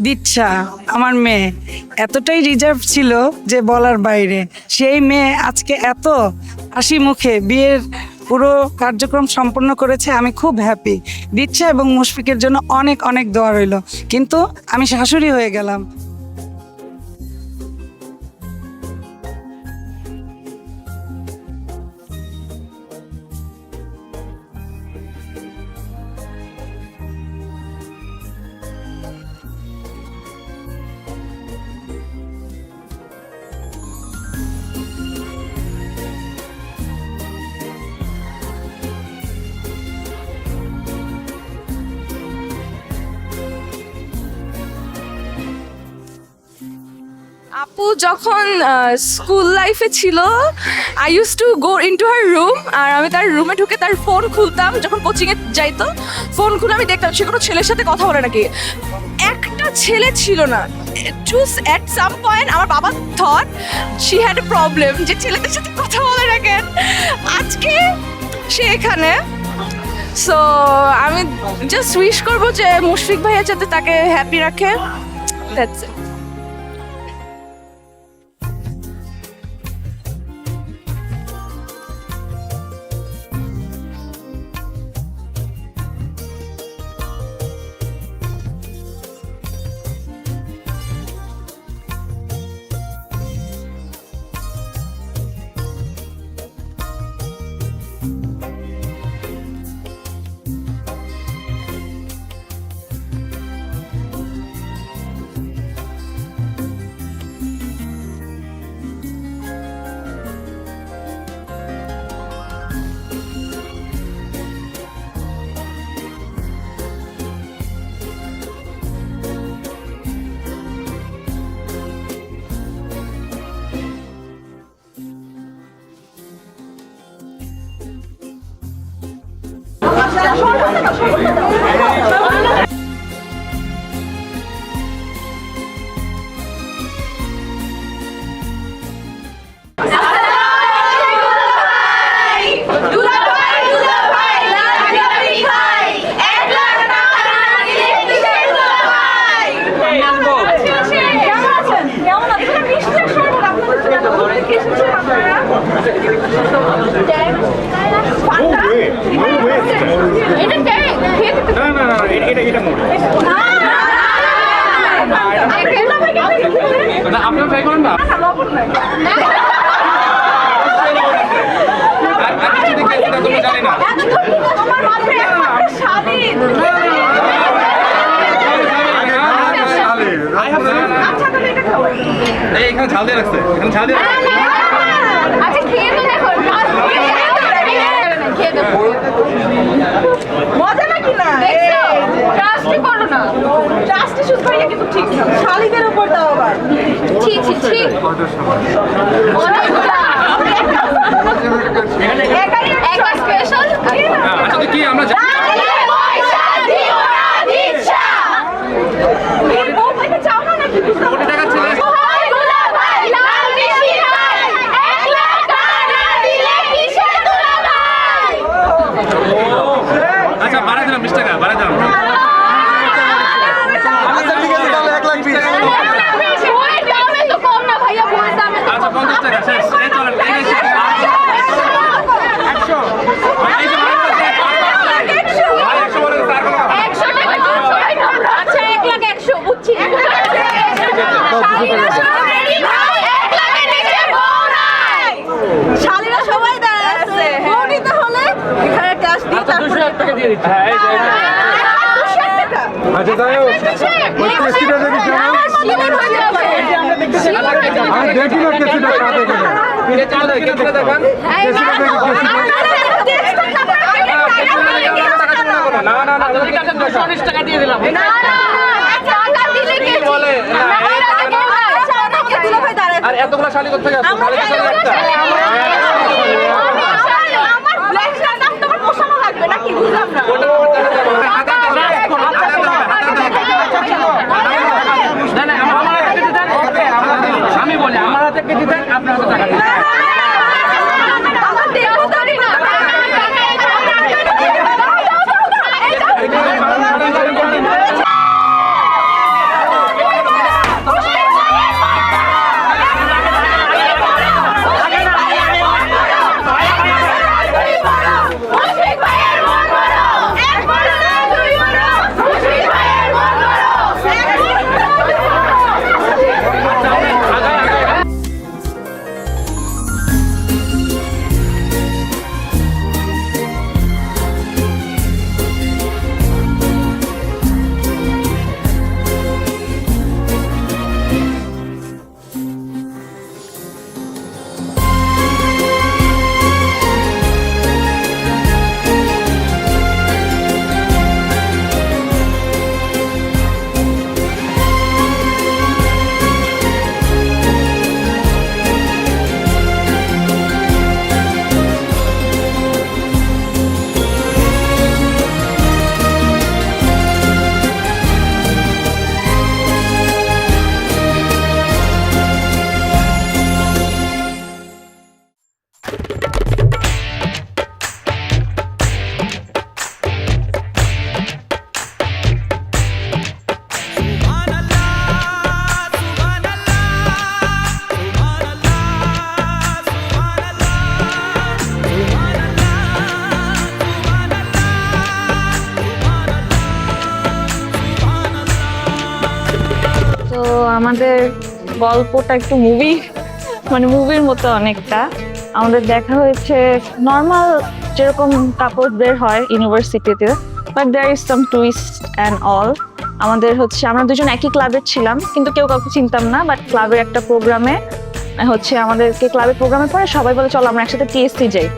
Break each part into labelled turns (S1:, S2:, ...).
S1: দিচ্ছা আমার মেয়ে এতটাই রিজার্ভ ছিল যে বলার বাইরে। সেই মেয়ে আজকে এত হাসি মুখে বিয়ের পুরো কার্যক্রম সম্পন্ন করেছে। আমি খুব হ্যাপি। দিচ্ছা এবং মুশফিকের জন্য অনেক অনেক দোয়া রইল। কিন্তু আমি শাশুড়ি হয়ে গেলাম।
S2: আপু যখন স্কুল লাইফে ছিল I use to go into her room, আর আমি তার রুমে ঢুকে তার ফোন খুলতাম। যখন কোচিংয়ে যাইতো ফোন খুলে আমি দেখতাম সে কোনো ছেলের সাথে কথা বলে নাকি। একটা ছেলে ছিল না। অ্যাট সাম পয়েন্ট আমার বাবা thought she had a problem যে ছেলেদের সাথে কথা বলে না কেন। আজকে সে এখানে। সো আমি জাস্ট উইশ করবো যে মুশফিক ভাইয়া যাতে তাকে হ্যাপি রাখে। That's it.
S3: আপনারা ট্রাই করেন না। এখানে ঝাল দিয়ে রাখছে, এখানে ঝাল দিয়ে রাখছে।
S2: মজা নাকি না? ট্রাস্টই করো না। ট্রাস্টই শুধু করিয়া কিন্তু ঠিক না। শালিদের উপর দাও আবার। ঠিক ঠিক ঠিক। একটা স্পেশাল।
S3: আচ্ছা তো কি আমরা
S2: চাও না নাকি?
S3: কোটি টাকা ছেলে আচ্ছা বাড়াই দিলাম 20 টাকা বাড়াই দিলাম।
S4: আচ্ছা ঠিক আছে তাহলে 1 লাখ 20।
S3: আচ্ছা 50 টাকা শেষ। এই চলেন এই যে 100 ভাই এই যে ভাই 100 বলে স্যার কত?
S2: আচ্ছা 1 লাখ 100 বুঝছি। শালীরা সবাই দাঁড়ায় আছে। বউ নিতে হলে এখানে ক্যাশ দিয়ে তারপরে
S3: 200 টাকা দিয়ে দিচ্ছি। হ্যাঁ এই যে
S4: আচ্ছা তাই ওই কেসিটা দেখি কেমন আমি দেখি না কেসিটা কাটে কেন
S3: কেসটা দেখান।
S4: কেসিটা দেখি কেসিটা
S3: না না না 219 টাকা দিয়ে দিলাম। বলে আর এতগুলো শালি করতে গেছে শালি একটা আমি বলি আমার হাতে কেটে দেন আপনার হাতে টাকা দিন।
S5: আমাদের গল্পটা একটু মুভির মতো অনেকটা। আমাদের দেখা হয়েছে নর্মাল যেরকম কাপড়দের হয় ইউনিভার্সিটিতে, but there is some twist and all. আমাদের হচ্ছে আমরা দুজন একই ক্লাবের ছিলাম, কিন্তু কেউ কাউকে চিনতাম না, বাট ক্লাবের একটা প্রোগ্রামে হচ্ছে আমাদেরকে ক্লাবের প্রোগ্রামে পরে সবাই বলে চলো আমরা একসাথে টিএসসি যাই।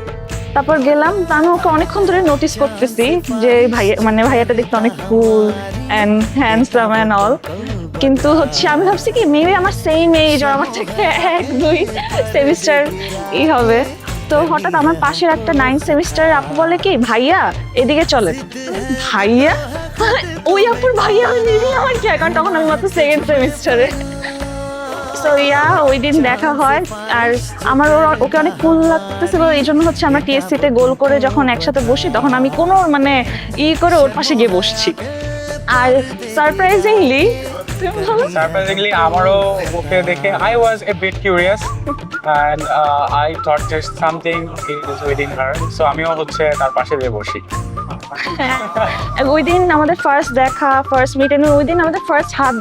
S5: তারপর গেলাম, তা আমি ওকে অনেকক্ষণ ধরে নোটিস করতেছি যে ভাইয়াটা দেখতে অনেক cool and handsome and all, কিন্তু হচ্ছে আমি ভাবছি কি মেবি আমার সেম এজ, আর আমার থেকে 1-2 সেমিস্টার হবে। তো হঠাৎ আমার পাশের একটা 9 সেমিস্টারের আপু বলে কি ভাইয়া এদিকে চলে। ভাইয়া ওই আপুর ভাইয়া মেবি আমার কি, কারণ তখন আমি মাত্র 2nd সেমিস্টারে। সো ওই দিন দেখা হয়, আর আমার ওকে অনেক কুল লাগতেছিল, এই জন্য হচ্ছে আমরা টিএসসিতে গোল করে যখন একসাথে বসি তখন আমি কোনো করে ওর পাশে গিয়ে বসছি। আর সারপ্রাইজিংলি
S3: আমারও ওকে দেখে I was a bit curious and I thought there's something is within her, so আমিও হচ্ছে তার পাশে গিয়ে বসি।
S5: ওই দিন আমাদের ফার্স্ট দেখা, ফার্স্ট মিট, ওই দিন আমাদের ফার্স্ট হাত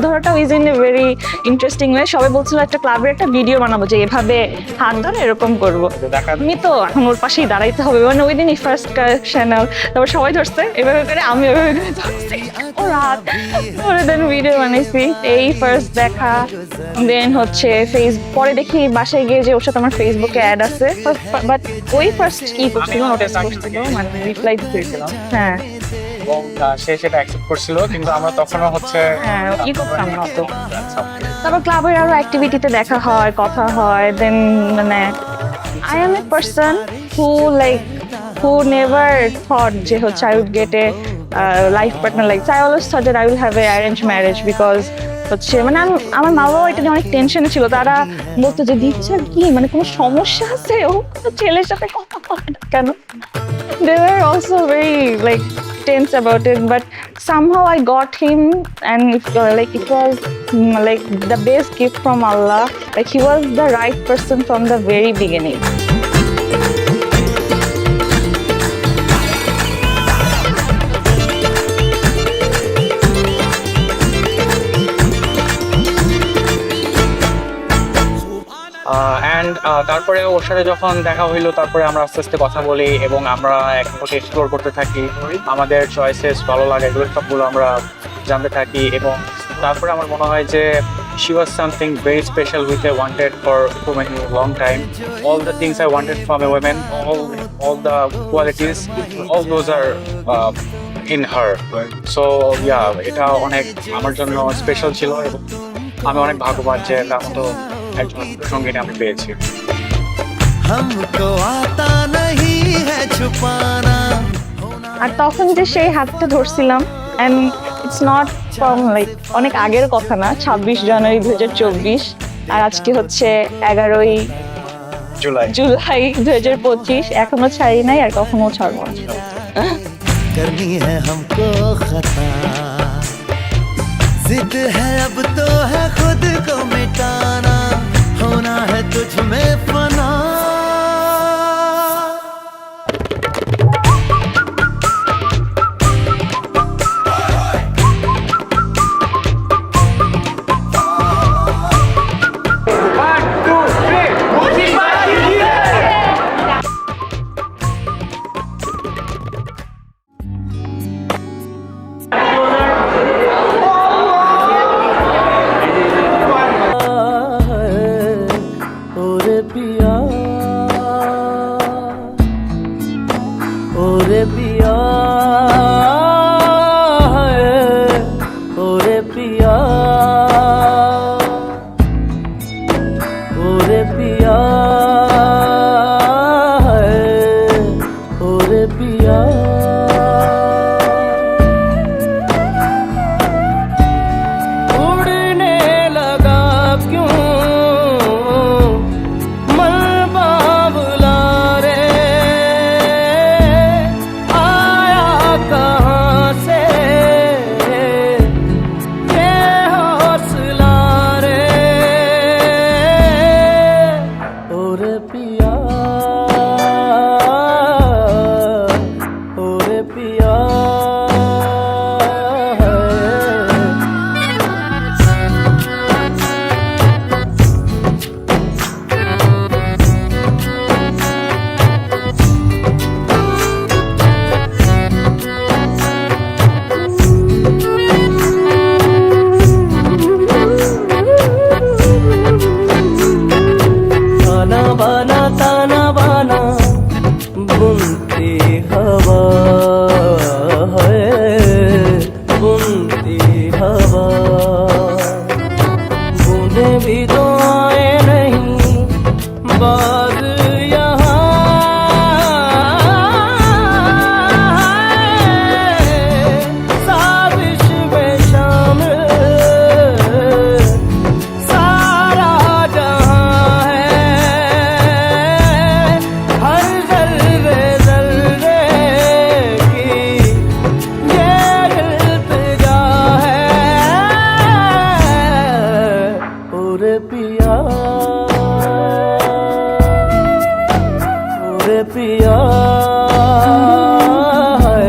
S5: ধরাটা is in a very interesting way. সবাই বলছিল একটা ক্লাবের একটা ভিডিও বানাবো যে এভাবে হাত ধরে এরকম করবো, আমি তো এখন ওর পাশেই দাঁড়াইতে হবে, মানে ওই দিনই ফার্স্ট কানেকশনাল। তারপর সবাই ধরছে এভাবে করে, আমি এভাবে করে ধরছি ওর হাত ধরে, দেন ভিডিও বানাইছি। এই ফার্স্ট দেখা, দেন হচ্ছে পরে দেখি বাসায় গিয়ে যে ওর সাথে আমার ফেসবুকে অ্যাড আছে, বাট ওই ফার্স্ট কি করছিল নোটিস করছিল, মানে রিপ্লাই দিয়েছিল। হ্যাঁ,
S3: এবং সে সেটা অ্যাকসেপ্ট করছিল, কিন্তু আমরা তখনও হচ্ছে
S5: ই করতাম না তো। তারপর ক্লাবের আরো অ্যাক্টিভিটিতে দেখা হয়, কথা হয়, দেন মানে I am a person who never thought যে হচ্ছে I would get a life partner, like I always thought that I will have a arranged marriage because হচ্ছে মানে আমার মা বাবা এটা নিয়ে অনেক টেনশনে ছিল। তারা বলতো যে দিচ্ছা কি, মানে কোনো সমস্যা আছে, ও ছেলের সাথে কথা বলে না কেন। They were also very like tense about it, but somehow I got him, and it was like the best gift from Allah. Like he was the right person from the very beginning.
S3: And তারপরে ওর সাথে যখন দেখা হইলো, তারপরে আমরা আস্তে আস্তে কথা বলি এবং আমরা একসাথে এক্সপ্লোর করতে থাকি, আমাদের চয়েসেস ভালো লাগে এগুলো সবগুলো আমরা জানতে থাকি। এবং তারপরে আমার মনে হয় যে she was something very special which I wanted for many long time. All the things I wanted from a woman, all the qualities, all those are in her. So yeah, এটা অনেক আমার জন্য স্পেশাল ছিল এবং আমি অনেক ভাগ্যবান যে তার মতো একজন সঙ্গীকে আমি পেয়েছি।
S5: আর তখন যে সেই হাতটা ধরছিলাম, and it's not from like অনেক আগের কথা না, 26 জানুয়ারি 2024, আর আজকে হচ্ছে 11
S3: জুলাই
S5: 2025। এখনো ছাড়ি নাই আর কখনো ছাড়বো না।
S6: करनी है हमको खता, जिद है अब तो है खुद को मिटाना, होना है तुझ में फना। ओरे पिया ओरे पिया ओरे पिया ओरे पिया उड़ने लगा क्यों मन बाबुला रे आया कहाँ आना ताना बाना बुनती हवा है, बुनती हवा बूंदे भी तो आए नहीं बाज यहाँ साजिश में शामिल सारा जहाँ है, हर जर्रे जर्रे की ये इल्तिजा है। ओरे पिया, ओरे पिया है,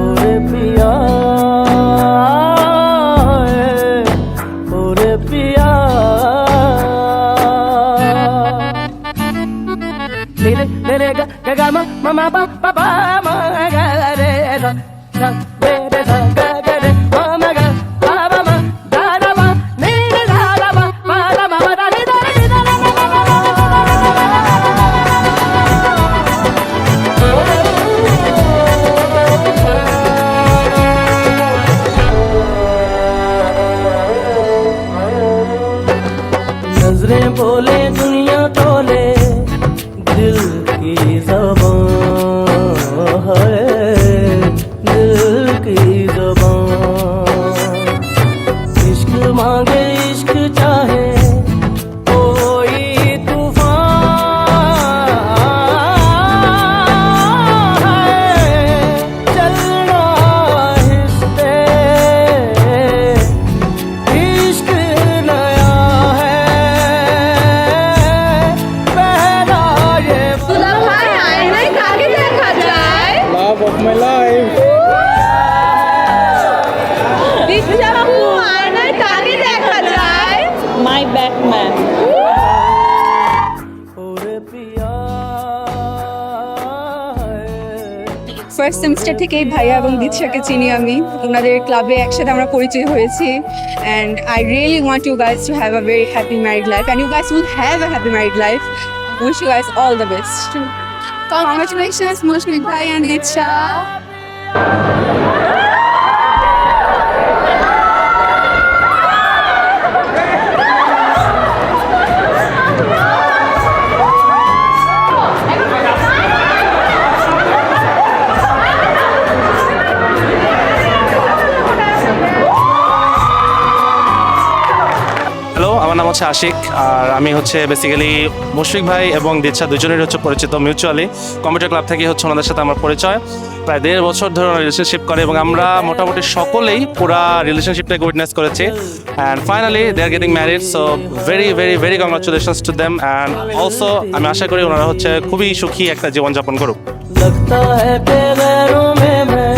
S6: ओरे पिया है, ओरे पिया। Nere nere ga ga ga ma ma ma ba ba ba ma ga re sa sa re re sa ga ga re ma ma ga ba ba ma da da ma ne re da da ma ma da ma ma da re da re da da ma ma ma ma नजरें बोले दुनिया तोले दिल की ज़बान है, दिल की ज़बान इश्क मांगे इश्क चाहे कोई तूफान है, चलना आहिस्ते इश्क नया है, पहला ये
S2: দুলা ভাই আয়নায় কাকে দেখা যায়?
S3: Love of my life.
S2: দীক্ষা আপু আয়নায় কাকে দেখা যায়?
S5: মাই ব্যাটম্যান।
S6: ओरे पिया है।
S2: ফার্স্ট সেমিস্টার থেকেই ভাইয়া এবং দীক্ষাকে চিনি আমি, ওনাদের ক্লাবে একসাথে আমরা পরিচয় হয়েছি and I really want you guys to have a very happy married life and you guys will have a happy married life. Wish you guys all the best. Congratulations Mushfiq ভাই অ্যান্ড দীক্ষা।
S7: হ্যালো, আমার নাম হচ্ছে আশিক, আর আমি হচ্ছে basically Mushfiq ভাই এবং দীক্ষা দুজনের হচ্ছে পরিচিত মিউচুয়ালি। কম্পিউটার ক্লাব থেকে হচ্ছে ওনাদের সাথে আমার পরিচয়। প্রায় 1.5 বছর ধরে রিলেশনশিপ করে এবং আমরা মোটামুটি সকলেই পুরা রিলেশনশিপটাকে উইটনেস করেছি। And finally they are getting married, so very very very congratulations to them. And also আমি আশা করি ওনারা হচ্ছে খুবই সুখী একটা জীবনযাপন করুক।
S6: लगता है कि गैरों में मैं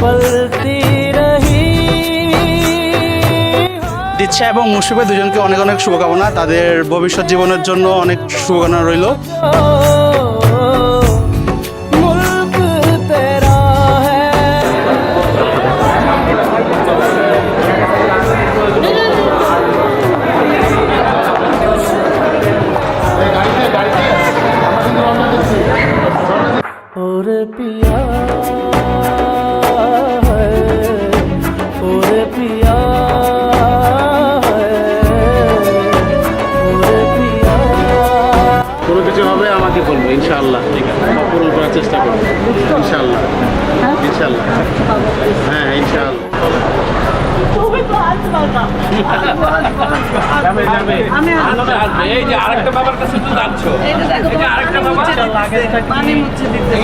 S6: पलती रही।
S8: দীক্ষা এবং মুশফিক ভাই দুজনকে অনেক অনেক শুভকামনা, তাদের ভবিষ্যৎ জীবনের জন্য অনেক শুভকামনা রইল।
S6: मुल्क तेरा है। और पिया है, और पिया है, और पिया।
S8: কোনো কিছু হবে আমাকে বলবো ইনশাআল্লাহ, ঠিক আছে, পূরণ করার চেষ্টা করবো ইনশাআল্লাহ, ইনশাআল্লাহ, হ্যাঁ ইনশাআল্লাহ।
S3: এই যে আরেকটা বাবার কাছে তো যাচ্ছ, এই যে আরেকটা বাবা
S1: পানি মুছে দিতে